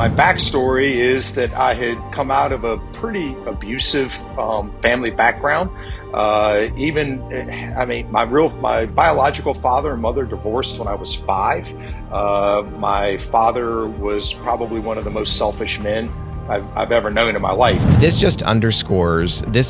My backstory is that I had come out of a pretty abusive family background. My biological father and mother divorced when I was 5. My father was probably one of the most selfish men I've ever known in my life. This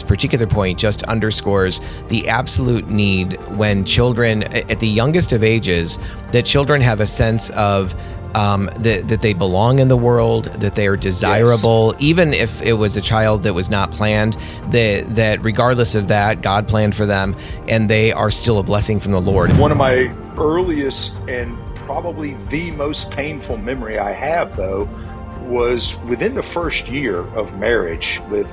particular point just underscores the absolute need when children, at the youngest of ages, that children have a sense of that they belong in the world, that they are desirable, yes. Even if it was a child that was not planned, that regardless of that, God planned for them, and they are still a blessing from the Lord. One of my earliest and probably the most painful memory I have, though, was within the first year of marriage with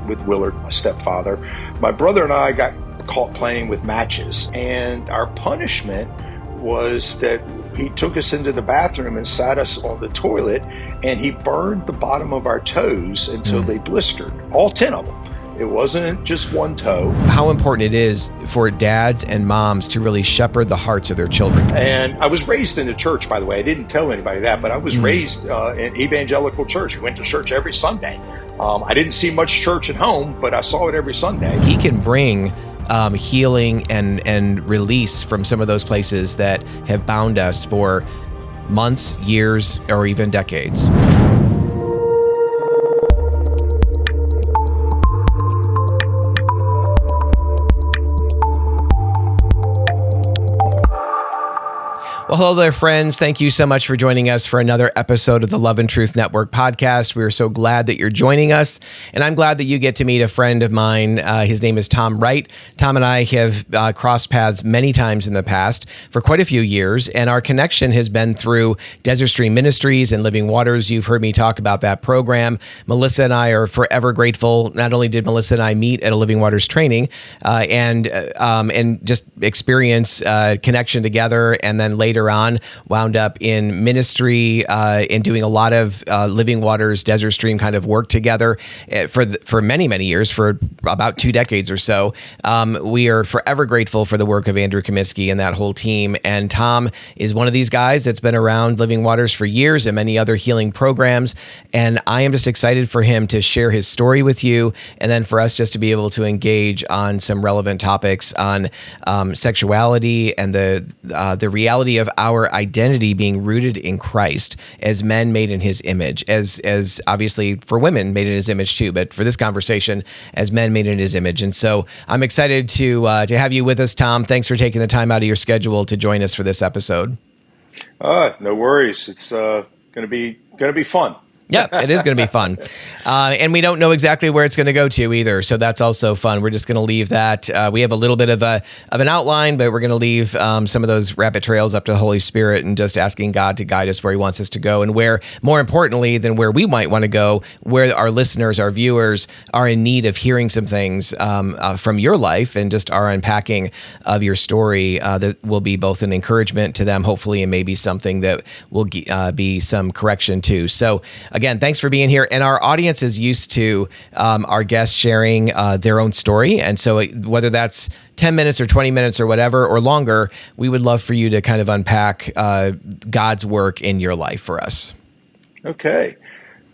with Willard, my stepfather. My brother and I got caught playing with matches, and our punishment was that he took us into the bathroom and sat us on the toilet, and he burned the bottom of our toes until they blistered, all 10 of them. It wasn't just one toe. How important it is for dads and moms to really shepherd the hearts of their children. And I was raised in the church, by the way. I didn't tell anybody that, but I was raised in evangelical church. We went to church every Sunday. I didn't see much church at home, but I saw it every Sunday. He can bring healing and release from some of those places that have bound us for months, years, or even decades. Well, hello there, friends. Thank you so much for joining us for another episode of the Love and Truth Network podcast. We are so glad that you're joining us, and I'm glad that you get to meet a friend of mine. His name is Tom Wright. Tom and I have crossed paths many times in the past for quite a few years, and our connection has been through Desert Stream Ministries and Living Waters. You've heard me talk about that program. Melissa and I are forever grateful. Not only did Melissa and I meet at a Living Waters training and just experience connection together, and then later on wound up in ministry and doing a lot of Living Waters, Desert Stream kind of work together for many years, for about 2 decades or so. We are forever grateful for the work of Andrew Comiskey and that whole team. And Tom is one of these guys that's been around Living Waters for years and many other healing programs. And I am just excited for him to share his story with you, and then for us just to be able to engage on some relevant topics on sexuality and the reality of our identity being rooted in Christ as men made in his image, as obviously for women made in his image too, but for this conversation, as men made in his image. And so I'm excited to have you with us, Tom. Thanks for taking the time out of your schedule to join us for this episode. No worries. It's going to be fun. Yeah, it is going to be fun. And we don't know exactly where it's going to go to either. So that's also fun. We're just going to leave that. We have a little bit of an outline, but we're going to leave some of those rabbit trails up to the Holy Spirit and just asking God to guide us where he wants us to go, and where, more importantly than where we might want to go, where our listeners, our viewers are in need of hearing some things from your life and just our unpacking of your story that will be both an encouragement to them, hopefully, and maybe something that will be some correction too. So again, thanks for being here. And our audience is used to our guests sharing their own story. And so whether that's 10 minutes or 20 minutes or whatever, or longer, we would love for you to kind of unpack God's work in your life for us. Okay.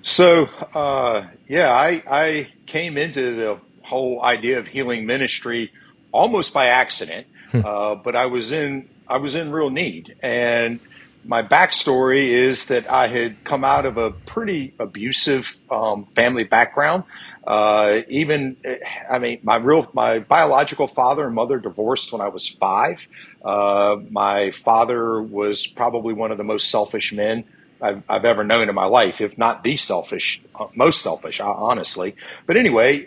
So, I came into the whole idea of healing ministry almost by accident, but I was in real need. And my backstory is that I had come out of a pretty abusive family background. My biological father and mother divorced when I was 5. My father was probably one of the most selfish men I've ever known in my life, if not the most selfish, honestly. But anyway,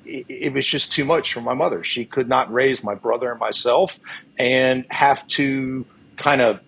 it was just too much for my mother. She could not raise my brother and myself and have to kind of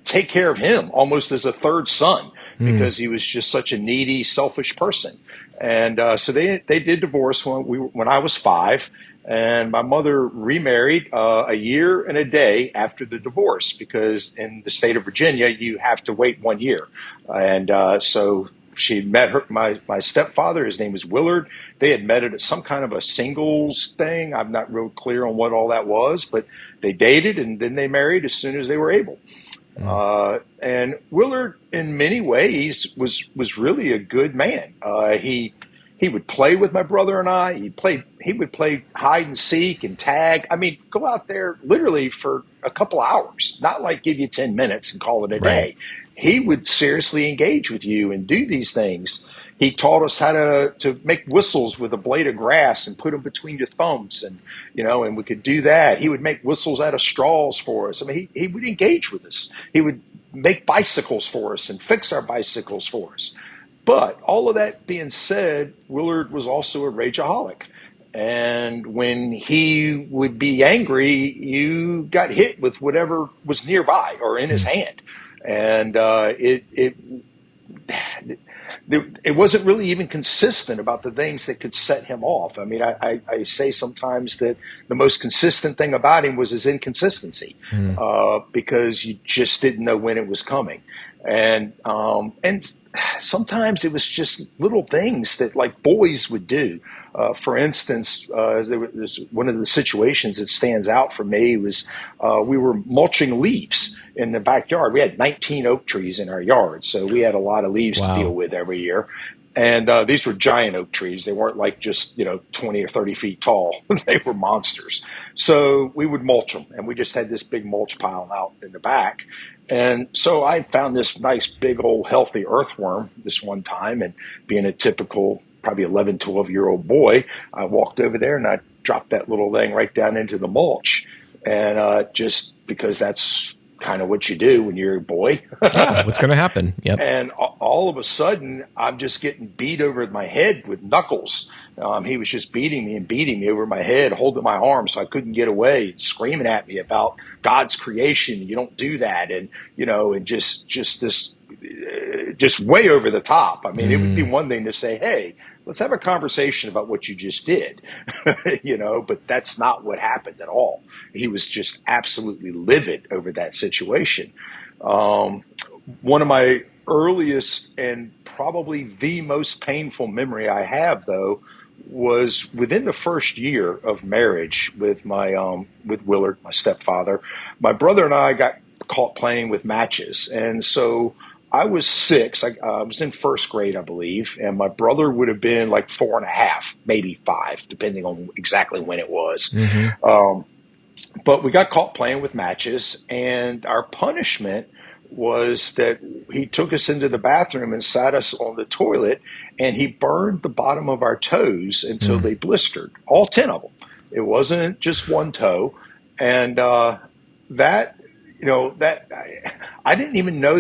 take care of him almost as a third son, because he was just such a needy, selfish person. And so they did divorce when I was 5, and my mother remarried a year and a day after the divorce, because in the state of Virginia you have to wait 1 year. And so she met my stepfather. His name is Willard. They had met at some kind of a singles thing. I'm not real clear on what all that was, but they dated and then they married as soon as they were able. And Willard, in many ways, was really a good man. He would play with my brother and I. He would play hide and seek and tag. I mean, go out there literally for a couple hours, not like give you 10 minutes and call it a Right. day. He would seriously engage with you and do these things. He taught us how to make whistles with a blade of grass and put them between your thumbs, and we could do that. He would make whistles out of straws for us. I mean, he would engage with us. He would make bicycles for us and fix our bicycles for us. But all of that being said, Willard was also a rageaholic. And when he would be angry, you got hit with whatever was nearby or in his hand. And it wasn't really even consistent about the things that could set him off. I mean, I say sometimes that the most consistent thing about him was his inconsistency, because you just didn't know when it was coming. And sometimes it was just little things that like boys would do. For instance, there was one of the situations that stands out for me was we were mulching leaves in the backyard. We had 19 oak trees in our yard, so we had a lot of leaves to deal with every year. And these were giant oak trees. They weren't like just 20 or 30 feet tall. They were monsters. So we would mulch them, and we just had this big mulch pile out in the back. And so I found this nice big old healthy earthworm this one time, and being a typical probably 11, 12-year-old boy, I walked over there and I dropped that little thing right down into the mulch. And just because that's kind of what you do when you're a boy. Yeah, what's going to happen? Yep. And all of a sudden, I'm just getting beat over my head with knuckles. He was just beating me over my head, holding my arm so I couldn't get away, and screaming at me about God's creation. You don't do that. And, and just this, just way over the top. I mean, it would be one thing to say, hey, let's have a conversation about what you just did, but that's not what happened at all. He was just absolutely livid over that situation. One of my earliest and probably the most painful memory I have, though, was within the first year of marriage with with Willard, my stepfather. My brother and I got caught playing with matches, and so I was 6. I was in first grade, I believe, and my brother would have been like 4.5, maybe 5, depending on exactly when it was. But we got caught playing with matches, and our punishment was that he took us into the bathroom and sat us on the toilet, and he burned the bottom of our toes until they blistered, all 10 of them. It wasn't just one toe. And that I didn't even know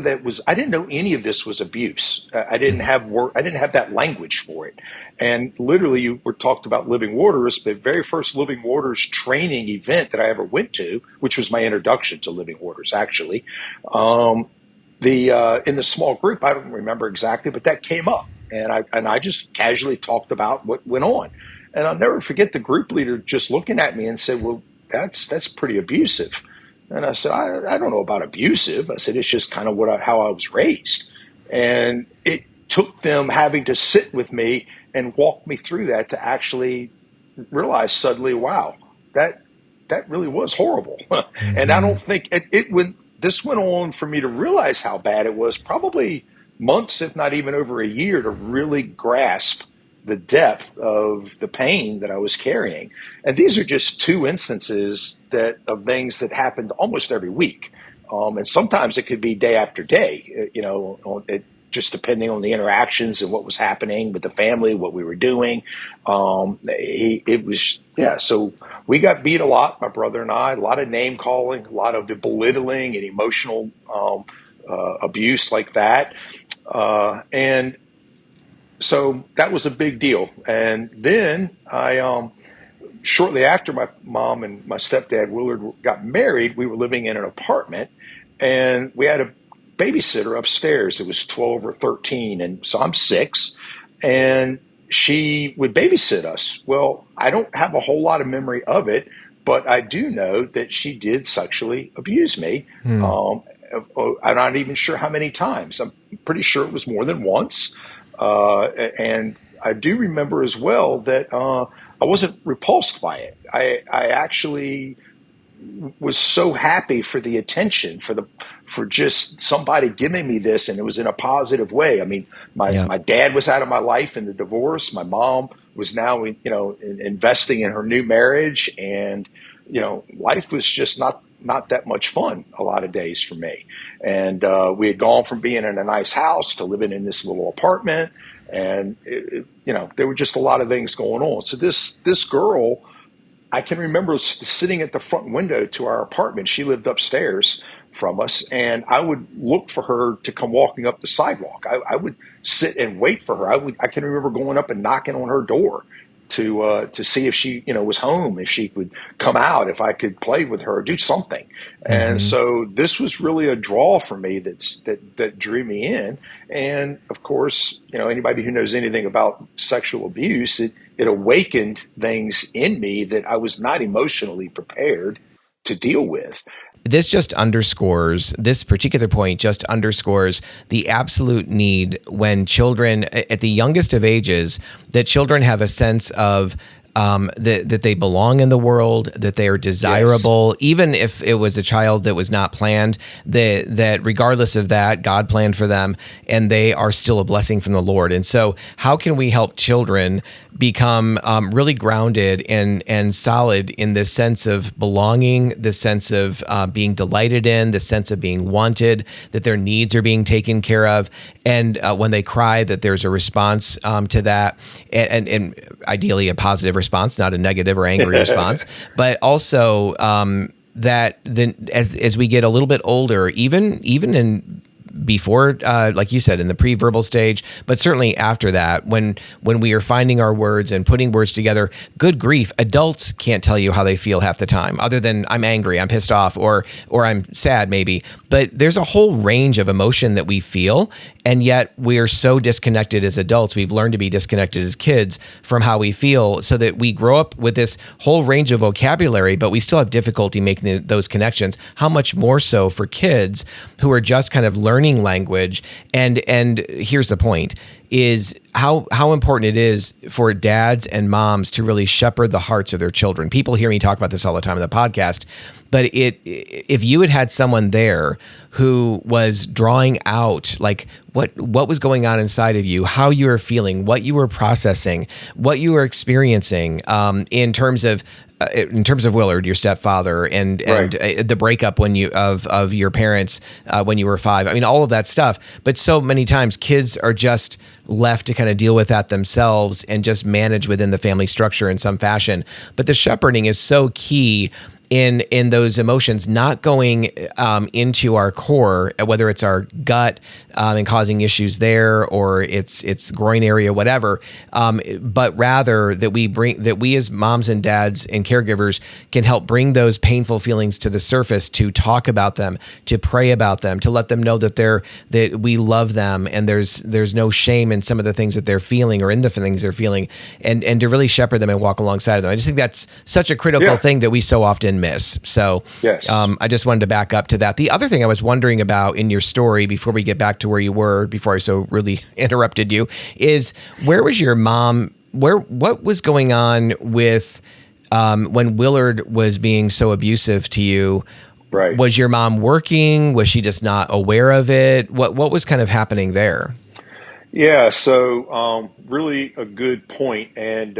I didn't know any of this was abuse. I didn't have that language for it. And literally, you were talked about Living Waters, the very first Living Waters training event that I ever went to, which was my introduction to Living Waters, actually. In the small group, I don't remember exactly, but that came up, and I just casually talked about what went on. And I'll never forget the group leader just looking at me and said, "Well, that's pretty abusive." And I said, I don't know about abusive. I said, it's just kind of how I was raised. And it took them having to sit with me and walk me through that to actually realize suddenly, wow, that really was horrible. And I don't think this went on for me to realize how bad it was, probably months, if not even over a year, to really grasp the depth of the pain that I was carrying. And these are just 2 instances of things that happened almost every week. And sometimes it could be day after day, just depending on the interactions and what was happening with the family, what we were doing. It was, so we got beat a lot, my brother and I, a lot of name calling, a lot of belittling and emotional abuse like that. And so that was a big deal. And then shortly after my mom and my stepdad Willard got married, we were living in an apartment, and we had a babysitter upstairs. It was 12 or 13, and so I'm 6, and she would babysit us. Well, I don't have a whole lot of memory of it, but I do know that she did sexually abuse me. I'm not even sure how many times. I'm pretty sure it was more than once. And I do remember as well that I wasn't repulsed by it. I actually was so happy for the attention, for for just somebody giving me this, and it was in a positive way. I mean, Yeah. my dad was out of my life in the divorce. My mom was now, investing in her new marriage, and life was just not that much fun a lot of days for me. And we had gone from being in a nice house to living in this little apartment, and there were just a lot of things going on. So this girl, I can remember sitting at the front window to our apartment. She lived upstairs from us, and I would look for her to come walking up the sidewalk. I would sit and wait for her. I can remember going up and knocking on her door to see if she was home, if she would come out, if I could play with her, do something. And Mm-hmm. so this was really a draw for me that drew me in. And of course, anybody who knows anything about sexual abuse, it awakened things in me that I was not emotionally prepared to deal with. This particular point just underscores the absolute need when children, at the youngest of ages, that children have a sense of that they belong in the world, that they are desirable, yes. Even if it was a child that was not planned, that regardless of that, God planned for them, and they are still a blessing from the Lord. And so how can we help children become really grounded and solid in this sense of belonging, this sense of being delighted in, the sense of being wanted, that their needs are being taken care of, and when they cry, that there's a response to that, and ideally a positive response, not a negative or angry response, but also that then as we get a little bit older, even in before, like you said, in the pre-verbal stage, but certainly after that, when we are finding our words and putting words together, good grief, adults can't tell you how they feel half the time, other than I'm angry, I'm pissed off, or I'm sad maybe. But there's a whole range of emotion that we feel, and yet we are so disconnected as adults. We've learned to be disconnected as kids from how we feel, so that we grow up with this whole range of vocabulary, but we still have difficulty making those connections. How much more so for kids who are just kind of learning language. And here's the point, is how important it is for dads and moms to really shepherd the hearts of their children. People hear me talk about this all the time on the podcast, but if you had someone there who was drawing out like what was going on inside of you, how you were feeling, what you were processing, what you were experiencing, in terms of Willard, your stepfather, and the breakup of your parents when you were 5. I mean, all of that stuff. But so many times kids are just left to kind of deal with that themselves and just manage within the family structure in some fashion. But the shepherding is so key in those emotions, not going into our core, whether it's our gut and causing issues there, or it's the groin area, whatever, but rather that we as moms and dads and caregivers can help bring those painful feelings to the surface, to talk about them, to pray about them, to let them know that we love them, and there's no shame in some of the things that they're feeling or in the things they're feeling, and to really shepherd them and walk alongside of them. I just think that's such a critical thing that we so often miss. So yes. I just wanted to back up to that. The other thing I was wondering about in your story, before we get back to where you were, before I so really interrupted you, is where was your mom? What was going on with when Willard was being so abusive to you? Right. Was your mom working? Was she just not aware of it? What was kind of happening there? Yeah. So really a good point, and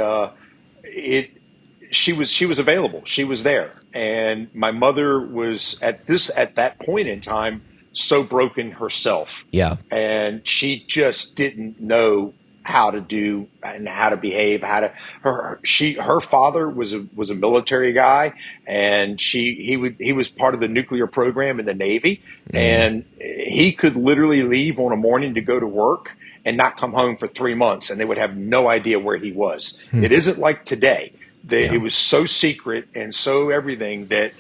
she was available. She was there. And my mother was at that point in time so broken herself. Yeah. And she just didn't know how to do and how to behave, her father was a military guy, and he was part of the nuclear program in the Navy, and he could literally leave on a morning to go to work and not come home for 3 months, and they would have no idea where he was. It isn't like today. It was so secret and so everything that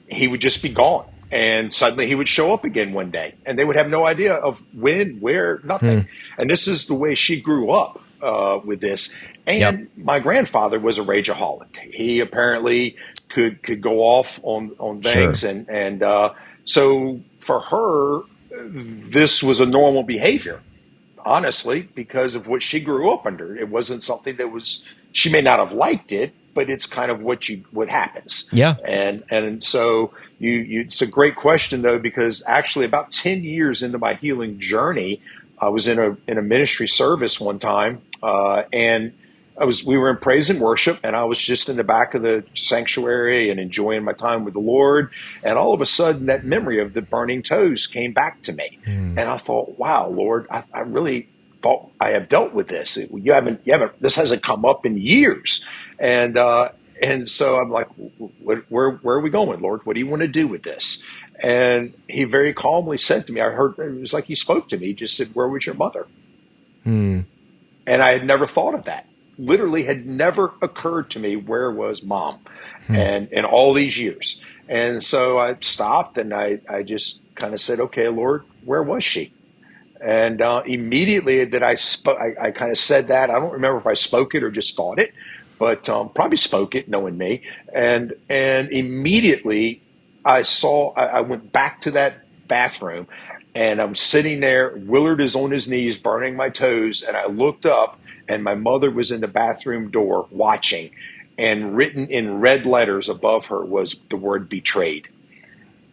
he would just be gone. And suddenly he would show up again one day, and they would have no idea of when, where, nothing. And this is the way she grew up with this. And my grandfather was a rageaholic. He apparently could go off on things. Sure. And so for her, this was a normal behavior, honestly, because of what she grew up under. It wasn't something that she may not have liked it, but it's kind of what happens. Yeah. And so it's a great question though, because actually about 10 years into my healing journey, I was in a ministry service one time, and we were in praise and worship, and I was just in the back of the sanctuary and enjoying my time with the Lord. And all of a sudden, that memory of the burning toes came back to me, and I thought, "Wow, Lord, I really thought I have dealt with this. You haven't. This hasn't come up in years." And so I'm like, "Where are we going, Lord? What do you want to do with this?" And He very calmly said to me, I heard it was like He spoke to me. He just said, "Where was your mother?" And I had never thought of that. Literally had never occurred to me, where was mom? And in all these years. And so I stopped and I just kind of said, "Okay, Lord, where was she?" And immediately that I spoke, I kind of said that. I don't remember if I spoke it or just thought it, but probably spoke it, knowing me. And immediately I went back to that bathroom, and I'm sitting there. Willard is on his knees, burning my toes, and I looked up, and my mother was in the bathroom door watching, and written in red letters above her was the word betrayed.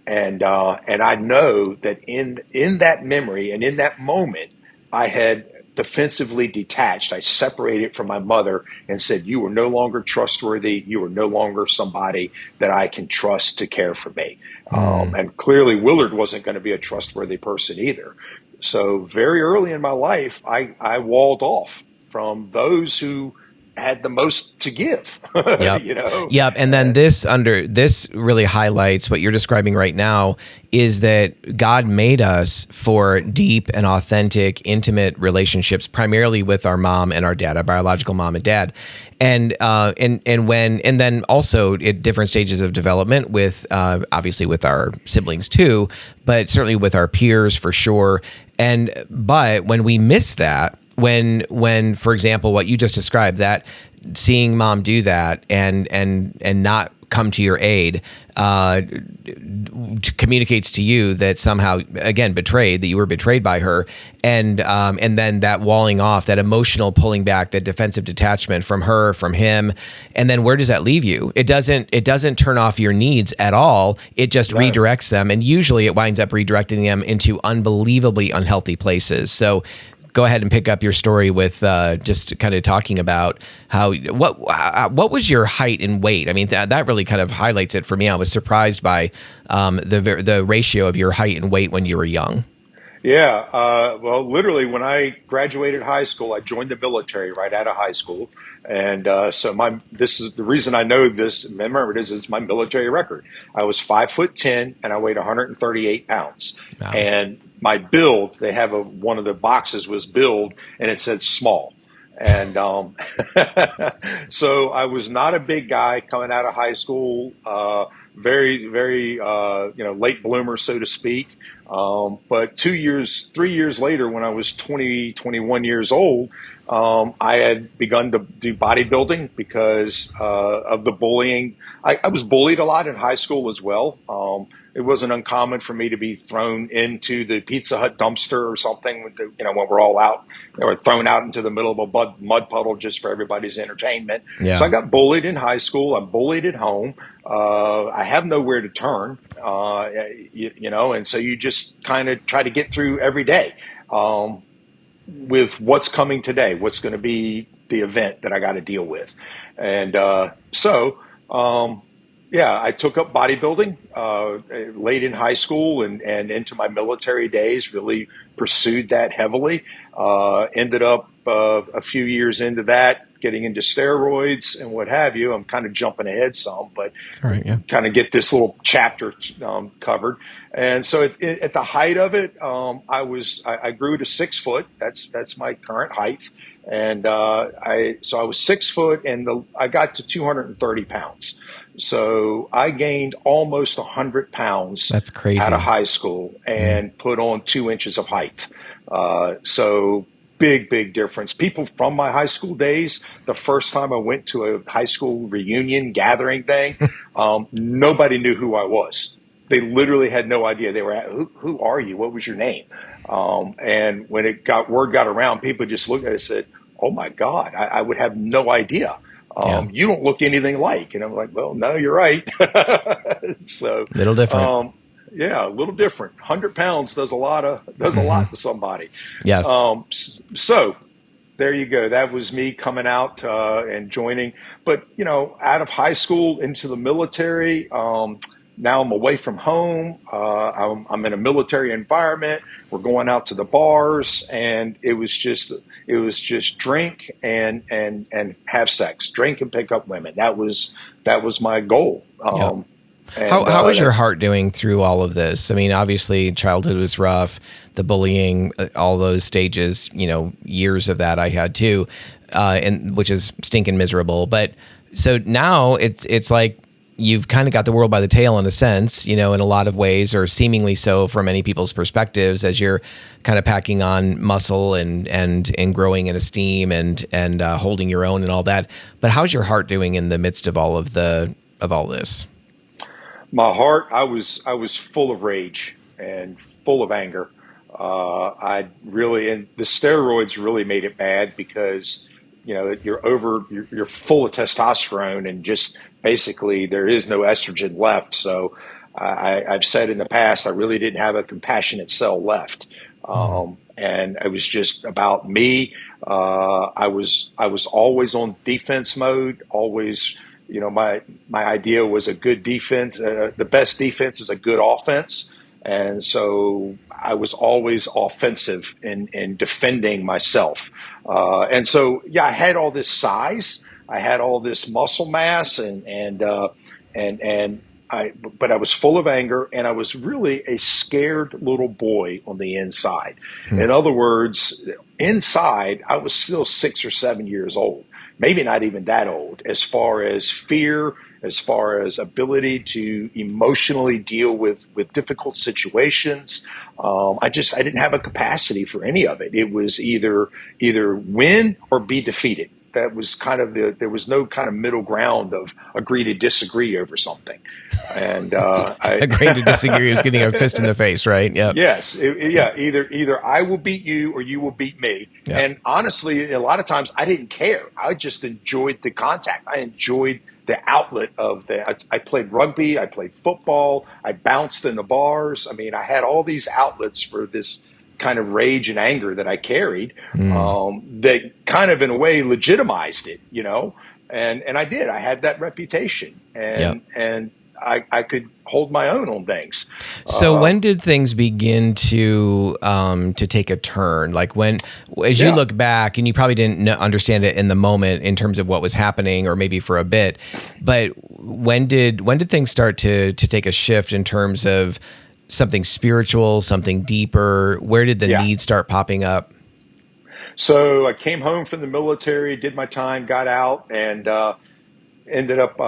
And I know that in that memory and in that moment, I had defensively detached. I separated from my mother and said, "You are no longer trustworthy. You are no longer somebody that I can trust to care for me." And clearly, Willard wasn't going to be a trustworthy person either. So very early in my life, I walled off from those who had the most to give. Yep. you know. Yep. And then this really highlights what you're describing right now is that God made us for deep and authentic, intimate relationships, primarily with our mom and our dad, our biological mom and dad. And then also at different stages of development with, obviously with our siblings too, but certainly with our peers for sure. But when we miss that, when, for example, what you just described, that seeing mom do that and not come to your aid, communicates to you that somehow, again, that you were betrayed by her. And then that walling off, that emotional pulling back, that defensive detachment from her, from him. And then where does that leave you? It doesn't turn off your needs at all. It just redirects them. And usually it winds up redirecting them into unbelievably unhealthy places. So go ahead and pick up your story with just kind of talking about what was your height and weight? I mean, that really kind of highlights it for me. I was surprised by the ratio of your height and weight when you were young. Yeah, well, literally, when I graduated high school, I joined the military right out of high school, and so this is the reason I know this. Remember, it's my military record. I was 5'10" and I weighed 138 pounds, Wow. and my build. They have one of the boxes was build, and it said small. And so I was not a big guy coming out of high school, very, very, late bloomer, so to speak. But 3 years later, when I was 20, 21 years old, I had begun to do bodybuilding because of the bullying. I was bullied a lot in high school as well. It wasn't uncommon for me to be thrown into the Pizza Hut dumpster or something, when we're all out, or thrown out into the middle of a mud puddle just for everybody's entertainment. Yeah. So I got bullied in high school. I'm bullied at home. I have nowhere to turn, and so you just kind of try to get through every day with what's coming today, what's going to be the event that I got to deal with. And I took up bodybuilding late in high school and into my military days, really pursued that heavily. Ended up a few years into that, getting into steroids and what have you. I'm kind of jumping ahead some, but All right, yeah. kind of get this little chapter covered. And so at the height of it, I grew to 6 foot. That's my current height. And I was 6 foot, and I got to 230 pounds. So I gained almost 100 pounds. That's crazy. Out of high school and put on 2 inches of height. So big difference. People from my high school days, the first time I went to a high school reunion gathering thing, nobody knew who I was. They literally had no idea. They were, who are you? What was your name? And when word got around, people just looked at it and said, "Oh my God, I would have no idea." Yeah. You don't look anything alike. And I'm like, well, no, you're right. So, Little different. yeah, a little different. 100 pounds does a lot to somebody. Yes. So there you go. That was me coming out and joining. But, out of high school into the military, now I'm away from home. I'm in a military environment. We're going out to the bars, and it was just drink and have sex, drink and pick up women. That was my goal. Yep. And How was your heart doing through all of this? I mean, obviously, childhood was rough, the bullying, all those stages, years of that I had too, and which is stinking miserable. But so now it's like you've kind of got the world by the tail in a sense, in a lot of ways, or seemingly so from many people's perspectives, as you're kind of packing on muscle and growing in esteem and holding your own and all that. But how's your heart doing in the midst of all this? my heart, I was full of rage and full of anger. And the steroids really made it bad because you're full of testosterone, and just basically there is no estrogen left. So I've said in the past, I really didn't have a compassionate cell left. And it was just about me. I was always on defense mode. Always, my idea was a good defense. The best defense is a good offense, and so I was always offensive in defending myself. And so, yeah, I had all this size, I had all this muscle mass, and but I was full of anger, and I was really a scared little boy on the inside. In other words, inside, I was still 6 or 7 years old, maybe not even that old, as far as fear, as far as ability to emotionally deal with difficult situations. I didn't have a capacity for any of it. It was either win or be defeated. That was kind of there was no kind of middle ground of agree to disagree over something. And Agreeing to disagree is getting a fist in the face, right? Yep. Yes, either I will beat you or you will beat me. Yep. And honestly, a lot of times I didn't care. I just enjoyed the contact. I enjoyed the outlet of I played rugby, I played football, I bounced in the bars. I mean, I had all these outlets for this kind of rage and anger that I carried, that kind of in a way legitimized it, and I did. I had that reputation, and I could hold my own on things. So when did things begin to take a turn? Like as you look back, and you probably didn't understand it in the moment in terms of what was happening, or maybe for a bit, but when did things start to take a shift in terms of something spiritual, something deeper? Where did the need start popping up? So I came home from the military, did my time, got out, and ended up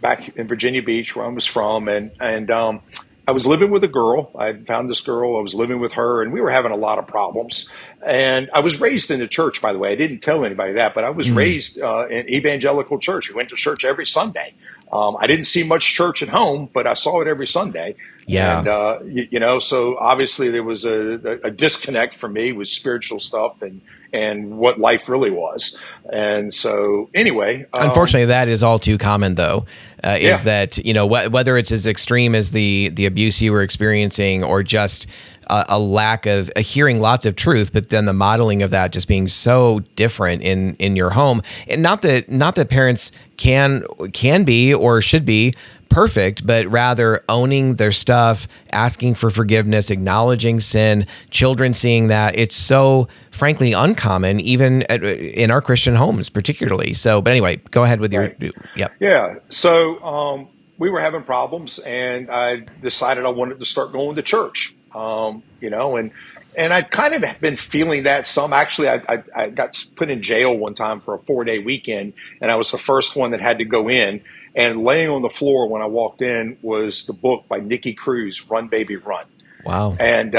back in Virginia Beach, where I was from, and I was living with a girl. I found this girl. I was living with her, and we were having a lot of problems. And I was raised in the church, by the way. I didn't tell anybody that, but I was raised in evangelical church. We went to church every Sunday. I didn't see much church at home, but I saw it every Sunday. Yeah. And, so obviously there was a disconnect for me with spiritual stuff and what life really was. And so anyway. Unfortunately, that is all too common, though, is that, whether it's as extreme as the abuse you were experiencing, or just a lack of hearing lots of truth, but then the modeling of that just being so different in your home. And not that parents can be or should be perfect, but rather owning their stuff, asking for forgiveness, acknowledging sin, children seeing that. It's so, frankly, uncommon, even in our Christian homes, particularly. So, but anyway, go ahead with your, yep. Yeah. So we were having problems, and I decided I wanted to start going to church, and I'd kind of been feeling that some. Actually, I got put in jail one time for a 4-day weekend, and I was the first one that had to go in. And laying on the floor when I walked in was the book by Nicky Cruz, Run Baby Run. Wow. And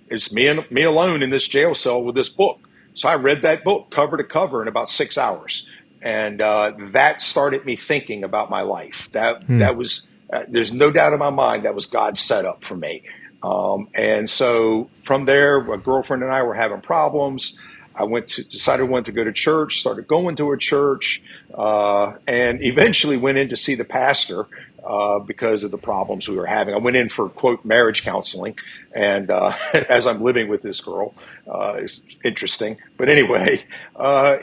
it's me alone in this jail cell with this book. So I read that book cover to cover in about 6 hours. And that started me thinking about my life. That was, there's no doubt in my mind, that was God's setup for me. And so from there, a girlfriend and I were having problems. decided I wanted to go to church, started going to a church, and eventually went in to see the pastor because of the problems we were having. I went in for, quote, marriage counseling, and as I'm living with this girl, it's interesting. But anyway,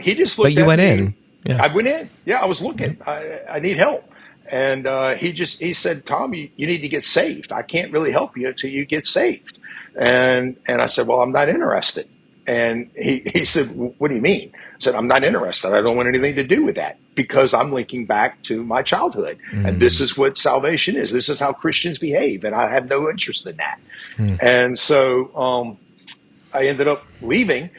he just But looked you at went me. in. Yeah. I went in. Yeah, I was looking. I need help. And he said, Tom, you need to get saved. I can't really help you until you get saved. And I said, well, I'm not interested. And he said, what do you mean? I said, I'm not interested. I don't want anything to do with that because I'm linking back to my childhood. And this is what salvation is. This is how Christians behave. And I have no interest in that. And so I ended up leaving,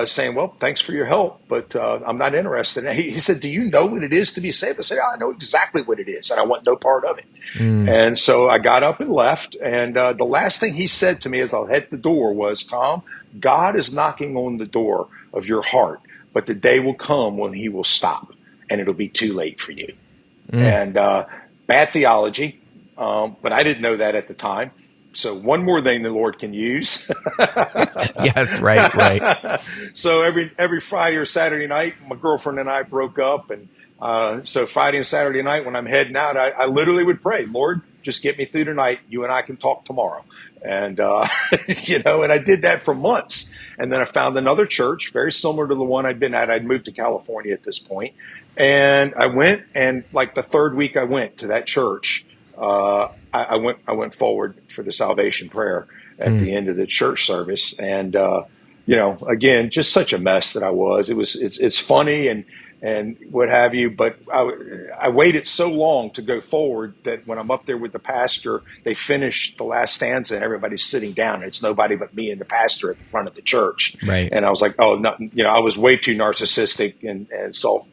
saying, well, thanks for your help, but I'm not interested. And he said, do you know what it is to be saved? I said, I know exactly what it is, and I want no part of it. And so I got up and left. And the last thing he said to me as I hit the door was, Tom, God is knocking on the door of your heart, but the day will come when he will stop, and it'll be too late for you. And bad theology, but I didn't know that at the time. So one more thing the Lord can use. Yes, right. So every Friday or Saturday night, my girlfriend and I broke up, and so Friday and Saturday night when I'm heading out, I literally would pray, Lord, just get me through tonight. You and I can talk tomorrow. And and I did that for months. And then I found another church very similar to the one I'd been at. I'd moved to California at this point, and I went, and like the third week I went to that church. I went forward for the salvation prayer at the end of the church service, and again, just such a mess that I was. It's funny and what have you, but I waited so long to go forward that when I'm up there with the pastor, they finish the last stanza and everybody's sitting down. And it's nobody but me and the pastor at the front of the church, Right. And I was like, oh no, I was way too narcissistic and so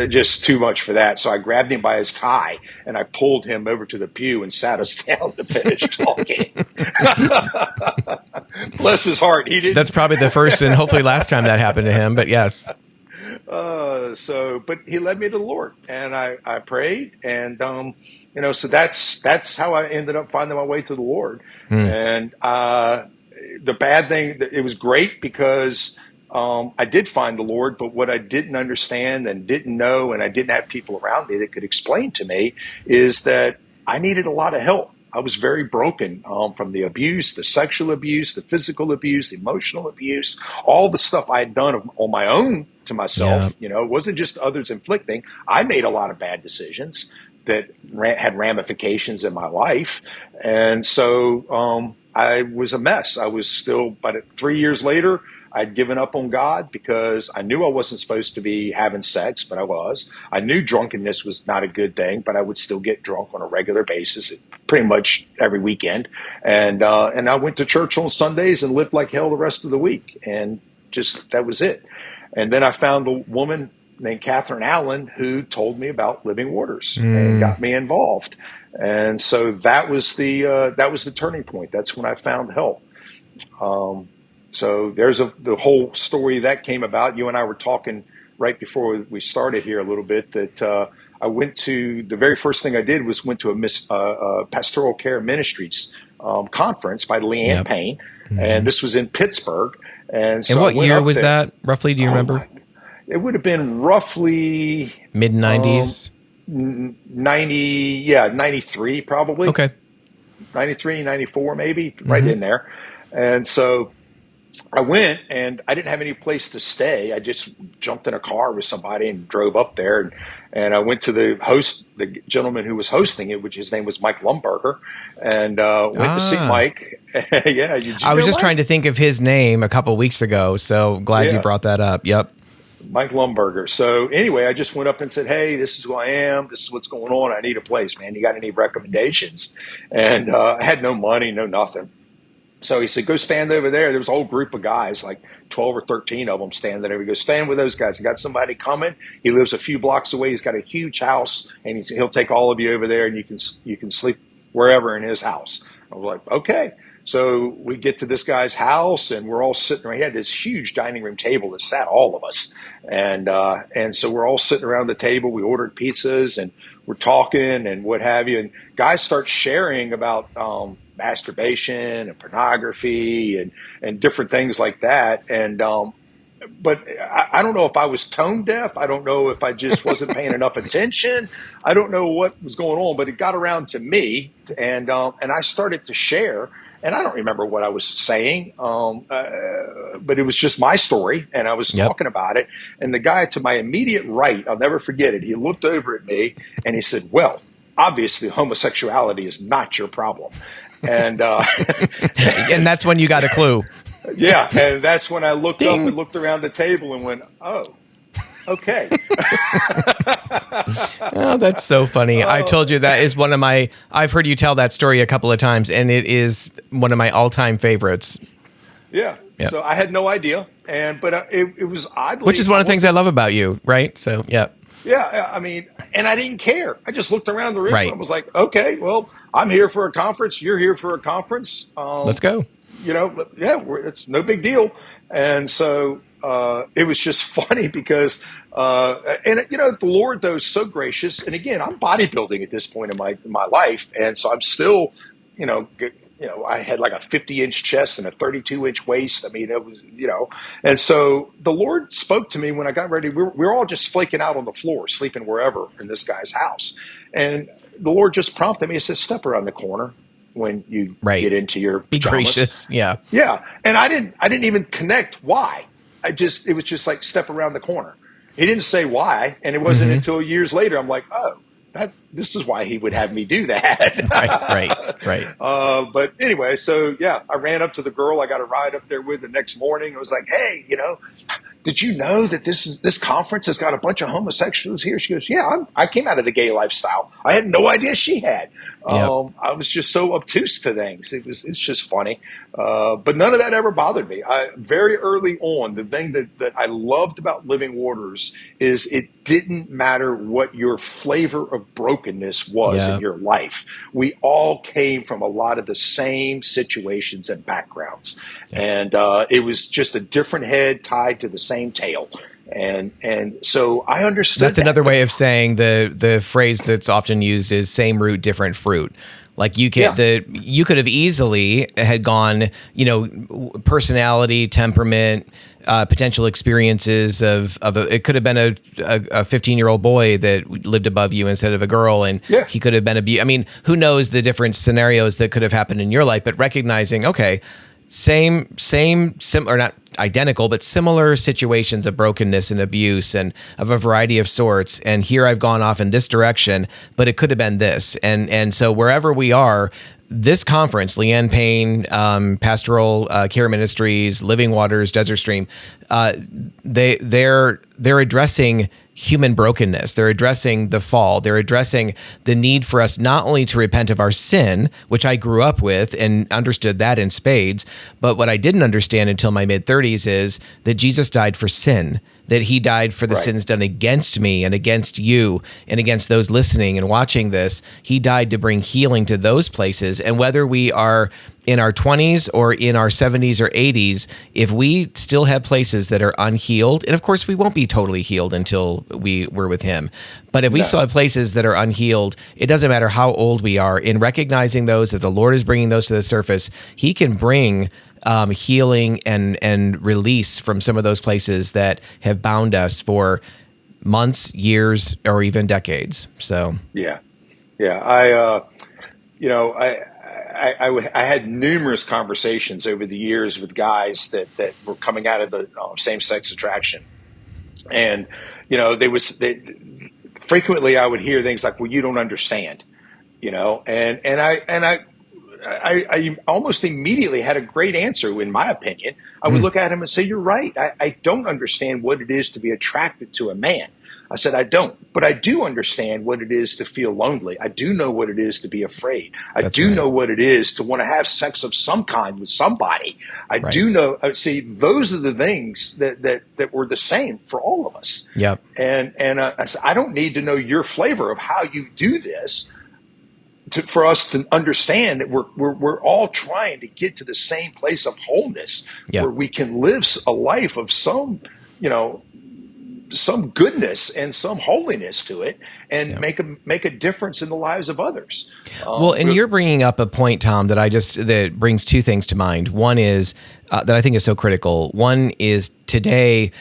just too much for that. So I grabbed him by his tie and I pulled him over to the pew and sat us down to finish talking. Bless his heart. He didn't. That's probably the first and hopefully last time that happened to him, but yes. But he led me to the Lord, and I prayed, and so that's how I ended up finding my way to the Lord. And the bad thing, it was great because I did find the Lord, but what I didn't understand and didn't know, and I didn't have people around me that could explain to me, is that I needed a lot of help. I was very broken from the abuse, the sexual abuse, the physical abuse, the emotional abuse, all the stuff I had done on my own to myself. Yeah. It wasn't just others inflicting. I made a lot of bad decisions that had ramifications in my life. And so I was a mess. I was still, but 3 years later, I'd given up on God because I knew I wasn't supposed to be having sex, but I was. I knew drunkenness was not a good thing, but I would still get drunk on a regular basis, pretty much every weekend. And I went to church on Sundays and lived like hell the rest of the week. And just, that was it. And then I found a woman named Catherine Allen who told me about Living Waters and got me involved. And so that was the turning point. That's when I found help. So there's the whole story that came about. You and I were talking right before we started here a little bit that I went to, the very first thing I did was went to a Pastoral Care Ministries conference by Leanne Payne. And this was in Pittsburgh. And so what year was that, roughly? Do you remember? It would have been roughly mid-90s? 93 probably. Okay. 93, 94 maybe, right in there. And so I went, and I didn't have any place to stay. I just jumped in a car with somebody and drove up there. And I went to the gentleman who was hosting it, which his name was Mike Lumberger, and went to see Mike. Yeah, I was just trying to think of his name a couple weeks ago, so glad you brought that up. Yep. Mike Lumberger. So anyway, I just went up and said, hey, this is who I am. This is what's going on. I need a place, man. You got any recommendations? And I had no money, no nothing. So he said, go stand over there. There was a whole group of guys, like 12 or 13 of them standing there. We go, stand with those guys. I got somebody coming. He lives a few blocks away. He's got a huge house, and he'll take all of you over there, and you can sleep wherever in his house. I was like, okay. So we get to this guy's house, and we're all sitting around. He had this huge dining room table that sat all of us. And so we're all sitting around the table. We ordered pizzas, and we're talking and what have you. And guys start sharing about masturbation and pornography and different things like that. But I don't know if I was tone deaf. I don't know if I just wasn't paying enough attention. I don't know what was going on, but it got around to me, and I started to share. And I don't remember what I was saying, but it was just my story, and I was talking about it. And the guy to my immediate right, I'll never forget it. He looked over at me and he said, "Well, obviously, homosexuality is not your problem." And and that's when you got a clue. Yeah, and that's when I looked Ding. up and looked around the table and went, "Oh, okay." Oh, that's so funny. I told you that is one of my, I've heard you tell that story a couple of times, and it is one of my all-time favorites. Yeah. Yep. So I had no idea, but it was oddly, which is one of the things I love about you, right? So, yeah. Yeah, I mean, and I didn't care. I just looked around the room Right. and I was like, "Okay, well, I'm here for a conference. You're here for a conference. Let's go." It's no big deal." And so it was just funny because, the Lord, though, is so gracious. And again, I'm bodybuilding at this point in my life, and so I'm still, I had like a 50-inch chest and a 32-inch waist. I mean, it was, and so the Lord spoke to me when I got ready. We were all just flaking out on the floor, sleeping wherever in this guy's house, and the Lord just prompted me. He said, "Step around the corner when you get into your pajamas." Be gracious. Yeah. Yeah. And I didn't even connect why. It was just like, step around the corner. He didn't say why. And it wasn't until years later, I'm like, oh, this is why he would have me do that. Right. But anyway, so yeah, I ran up to the girl I got a ride up there with the next morning. I was like, "Hey, did you know that this conference has got a bunch of homosexuals here?" She goes, "Yeah, I came out of the gay lifestyle. I had no idea she had." I was just so obtuse to things. It's just funny. But none of that ever bothered me. Very early on, the thing that I loved about Living Waters is it didn't matter what your flavor of brokenness was in your life. We all came from a lot of the same situations and backgrounds. And it was just a different head tied to the same tail. And so I understood. That's another way of saying the phrase that's often used is same root, different fruit. Like you could have easily had gone, personality, temperament, potential experiences of it could have been a 15-year-old boy that lived above you instead of a girl, and he could have been abused. I mean, who knows the different scenarios that could have happened in your life? But recognizing, okay, same, or not identical, but similar situations of brokenness and abuse and of a variety of sorts. And here I've gone off in this direction, but it could have been this. And so wherever we are, this conference, Leanne Payne, Pastoral Care Ministries, Living Waters, Desert Stream, they're addressing human brokenness. They're addressing the fall. They're addressing the need for us not only to repent of our sin, which I grew up with and understood that in spades, but what I didn't understand until my mid-30s is that Jesus died for sin, that he died for the sins done against me and against you and against those listening and watching this. He died to bring healing to those places. And whether we are in our 20s or in our 70s or 80s, if we still have places that are unhealed, and of course we won't be totally healed until we're with him, but if we still have places that are unhealed, it doesn't matter how old we are. In recognizing those, if the Lord is bringing those to the surface, he can bring healing and release from some of those places that have bound us for months, years, or even decades. So I had numerous conversations over the years with guys that were coming out of the same-sex attraction, and frequently I would hear things like, "Well, you don't understand," and I almost immediately had a great answer. In my opinion, I would look at him and say, "You're right. I don't understand what it is to be attracted to a man." I said, "I don't, but I do understand what it is to feel lonely. I do know what it is to be afraid. I do know what it is to want to have sex of some kind with somebody. I do know." See, those are the things that were the same for all of us. Yep. And I said, "I don't need to know your flavor of how you do this for us to understand that we're all trying to get to the same place of wholeness where we can live a life of some some goodness and some holiness to it, and make a difference in the lives of others. Well, and you're bringing up a point, Tom, that brings two things to mind. One is that I think is so critical. One is today,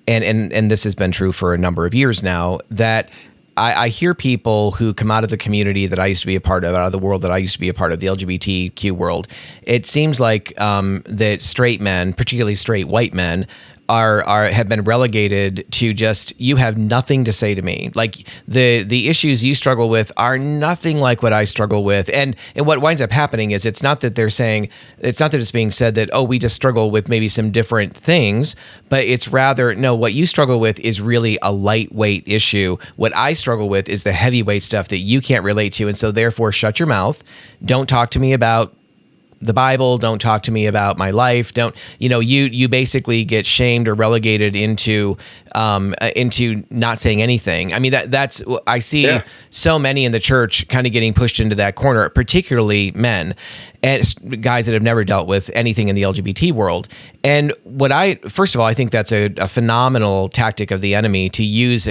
and this has been true for a number of years now, that I hear people who come out of the community that I used to be a part of, out of the world that I used to be a part of, the LGBTQ world. It seems like that straight men, particularly straight white men, have been relegated to just, you have nothing to say to me. Like the issues you struggle with are nothing like what I struggle with. And what winds up happening is it's not that it's being said that, oh, we just struggle with maybe some different things, but it's rather, no, what you struggle with is really a lightweight issue. What I struggle with is the heavyweight stuff that you can't relate to. And so therefore shut your mouth. Don't talk to me about the Bible. Don't talk to me about my life. You basically get shamed or relegated into not saying anything. I mean, that's I see so many in the church kind of getting pushed into that corner, particularly men and guys that have never dealt with anything in the LGBT world. And first of all, I think that's a phenomenal tactic of the enemy to use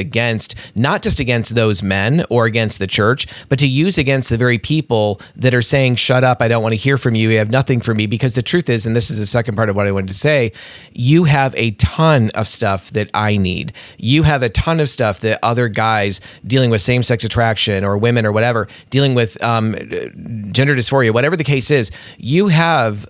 not just against those men or against the church, but to use against the very people that are saying, shut up, I don't want to hear from you, you have nothing for me. Because the truth is, and this is the second part of what I wanted to say, you have a ton of stuff that I need. You have a ton of stuff that other guys dealing with same-sex attraction or women or whatever, dealing with gender dysphoria, whatever the case is, you have,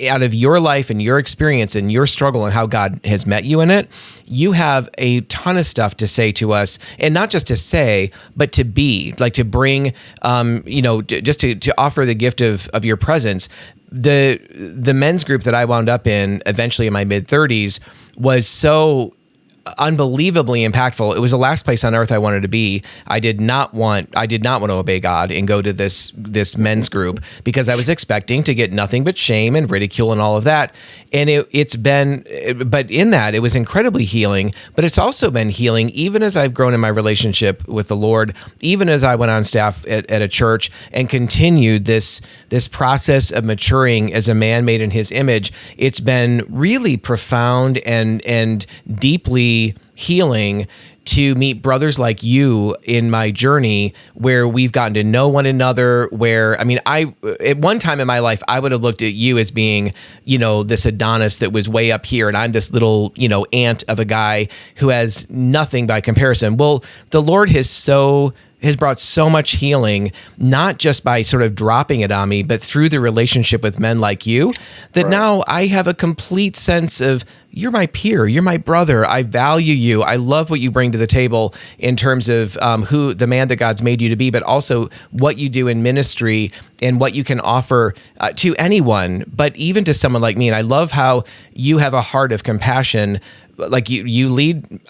out of your life and your experience and your struggle and how God has met you in it, you have a ton of stuff to say to us, and not just to say, but to be, like to bring, just to offer the gift of your presence. The men's group that I wound up in eventually in my mid-30s was so unbelievably impactful. It was the last place on earth I wanted to be. I did not want to obey God and go to this men's group because I was expecting to get nothing but shame and ridicule and all of that. And but in that, it was incredibly healing, but it's also been healing even as I've grown in my relationship with the Lord, even as I went on staff at a church and continued this process of maturing as a man made in his image. It's been really profound and deeply healing to meet brothers like you in my journey, where we've gotten to know one another, at one time in my life, I would have looked at you as being, this Adonis that was way up here, and I'm this little, ant of a guy who has nothing by comparison. Well, the Lord has brought so much healing, not just by sort of dropping it on me, but through the relationship with men like you, that now I have a complete sense of, you're my peer, you're my brother, I value you, I love what you bring to the table in terms of who the man that God's made you to be, but also what you do in ministry and what you can offer to anyone, but even to someone like me. And I love how you have a heart of compassion. Like you lead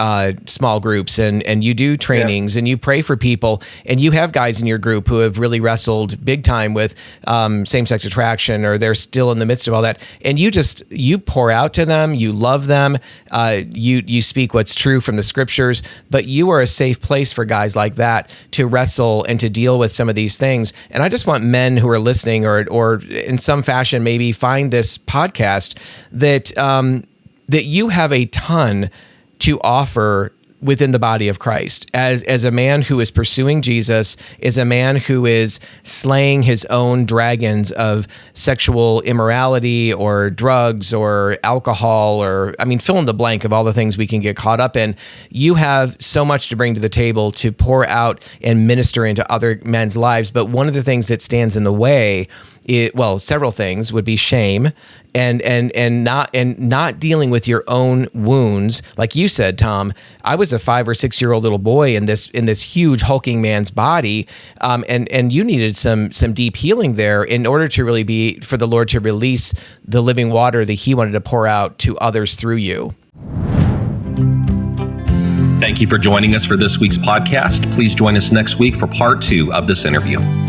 small groups and you do trainings and you pray for people, and you have guys in your group who have really wrestled big time with same-sex attraction, or they're still in the midst of all that. And you pour out to them, you love them, you speak what's true from the scriptures, but you are a safe place for guys like that to wrestle and to deal with some of these things. And I just want men who are listening or in some fashion maybe find this podcast that you have a ton to offer within the body of Christ as a man who is pursuing Jesus, as a man who is slaying his own dragons of sexual immorality or drugs or alcohol, or fill in the blank of all the things we can get caught up in. You have so much to bring to the table to pour out and minister into other men's lives. But one of the things that stands in the way, several things would be shame and not dealing with your own wounds. Like you said, Tom, I was a 5 or 6 year old little boy in this huge hulking man's body, and you needed some deep healing there in order to really be for the Lord to release the living water that He wanted to pour out to others through you. Thank you for joining us for this week's podcast. Please join us next week for part 2 of this interview.